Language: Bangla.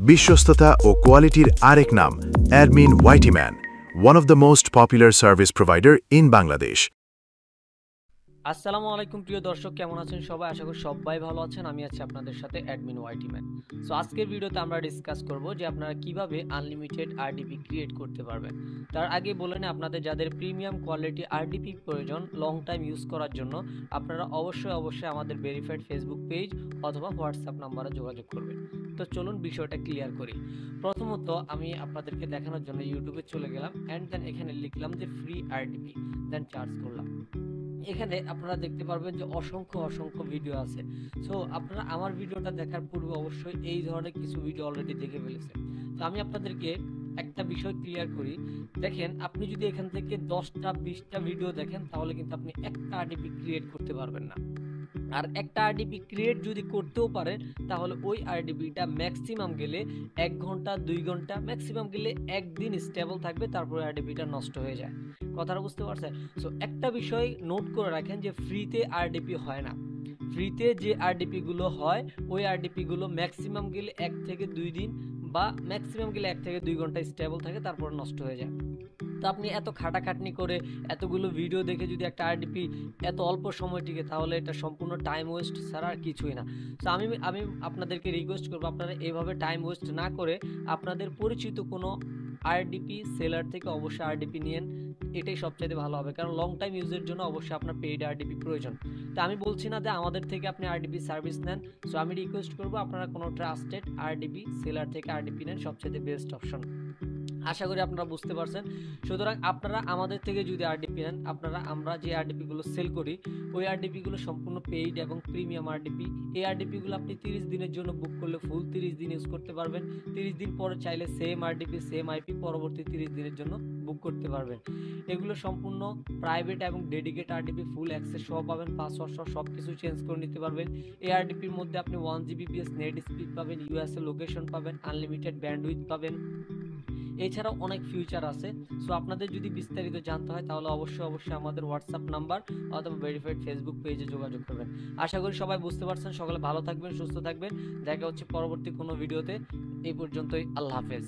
বিশ্বস্ততা ও কোয়ালিটির আরেক নাম admin ওয়াইটিম্যান, one of the most popular service provider in Bangladesh. আসসালামু আলাইকুম প্রিয় দর্শক, কেমন আছেন সবাই? আশা করি সবাই ভালো আছেন। আমি আছি আপনাদের সাথে অ্যাডমিন ওয়াইটিম্যান। সো আজকের ভিডিওতে আমরা ডিসকাস করব যে আপনারা কিভাবে আনলিমিটেড আরডিপি ক্রিয়েট করতে পারবেন। তার আগে বলে নিই, আপনাদের যাদের প্রিমিয়াম কোয়ালিটি আরডিপি প্রয়োজন লং টাইম ইউজ করার জন্য, আপনারা অবশ্যই আমাদের ভেরিফাইড ফেসবুক পেজ অথবা হোয়াটসঅ্যাপ নাম্বারে যোগাযোগ করবেন। তো চলুন বিষয়টা ক্লিয়ার করি। প্রথমত আমি আপনাদেরকে দেখানোর জন্য ইউটিউবে চলে গেলাম অ্যান্ড দেন এখানে লিখলাম যে ফ্রি আরডিপি, দেন চার্জ করলাম। এখানে আপনারা দেখতে পারবেন যে অসংখ্য ভিডিও আছে। সো আপনারা আমার ভিডিওটা দেখার পূর্বে অবশ্যই এই ধরনের কিছু ভিডিও অলরেডি দেখে ফেলেছেন। তো আমি আপনাদেরকে একটা বিষয় ক্লিয়ার করি। দেখেন, আপনি যদি এখান থেকে 10টা 20টা ভিডিও দেখেন তাহলে কিন্তু আপনি একটা আরডিপি ক্রিয়েট করতে পারবেন না। আর একটা আরডিপি ক্রিয়েট যদি করতেও পারেন তাহলে ওই আরডিপিটা ম্যাক্সিমাম গেলে 1 ঘন্টা 2 ঘন্টা, ম্যাক্সিমাম গেলে একদিন স্টেবল থাকবে, তারপরে আরডিপিটা নষ্ট হয়ে যায়। কথাটা বুঝতে পারছেন? সো একটা বিষয় নোট করে রাখেন যে ফ্রিতে আরডিপি হয় না। ফ্রিতে যে আরডিপি গুলো হয় ওই আরডিপি গুলো ম্যাক্সিমাম গেলে 1 থেকে 2 দিন বা ম্যাক্সিমাম গেলে 1 থেকে 2 ঘন্টা স্টেবল থাকে, তারপর নষ্ট হয়ে যায়। তো আপনি এত খাটাখাটনি করে এতগুলো ভিডিও দেখে যদি একটা আরডিপি এত অল্প সময় টিকে, তাহলে এটা সম্পূর্ণ টাইম ওয়েস্ট ছাড়া আর কিছুই না। তো আমি আপনাদেরকে রিকোয়েস্ট করবো, আপনারা এইভাবে টাইম ওয়েস্ট না করে আপনাদের পরিচিত কোনো আরডিপি সেলার থেকে অবশ্যই আরডিপি নিয়েন। এটাই সবচাইতে ভালো হবে, কারণ লং টাইম ইউজের জন্য অবশ্যই আপনার পেইড আরডিপি প্রয়োজন। তো আমি বলছি না যে আমাদের থেকে আপনি আরডিপি সার্ভিস নেন। সো আমি রিকোয়েস্ট করবো আপনারা কোনো ট্রাস্টেড আরডিপি সেলার থেকে আরডিপি নেন, সবচেয়ে বেস্ট অপশন। আশা করি আপনারা বুঝতে পারছেন। সুতরাং আপনারা আমাদের থেকে যদি আরডিপি নেন, আমরা যে আরডিপিগুলো সেল করি ওই আরডিপিগুলো সম্পূর্ণ পেইড এবং প্রিমিয়াম আরডিপি। এই আরডিপিগুলো আপনি 30 দিনের জন্য বুক করলে ফুল 30 দিন ইউজ করতে পারবেন। 30 দিন পরে চাইলে সেম আরডিপি সেম আইপি পরবর্তী 30 দিনের জন্য বুক করতে পারবেন। এগুলো সম্পূর্ণ প্রাইভেট এবং ডেডিকেট আরডিপি, ফুল অ্যাক্সেস সহ পাবেন, পাসওয়ার্ড সহ সব কিছু চেঞ্জ করে নিতে পারবেন। এই আরডিপির মধ্যে আপনি 1 জিবিপিএস নেট স্পিড পাবেন, ইউএসএ লোকেশন পাবেন, আনলিমিটেড ব্যান্ডউইথ পাবেন, এছাড়াও অনেক ফিউচার আছে। সো আপনাদের যদি বিস্তারিত জানতে হয় তাহলে অবশ্যই আমাদের হোয়াটসঅ্যাপ নাম্বার অথবা ভেরিফাইড ফেসবুক পেজে যোগাযোগ করবেন। আশা করি সবাই বুঝতে পারছেন। সকলে ভালো থাকবেন, সুস্থ থাকবেন। দেখা হচ্ছে পরবর্তী কোনো ভিডিওতে। এই পর্যন্তই, আল্লাহ হাফেজ।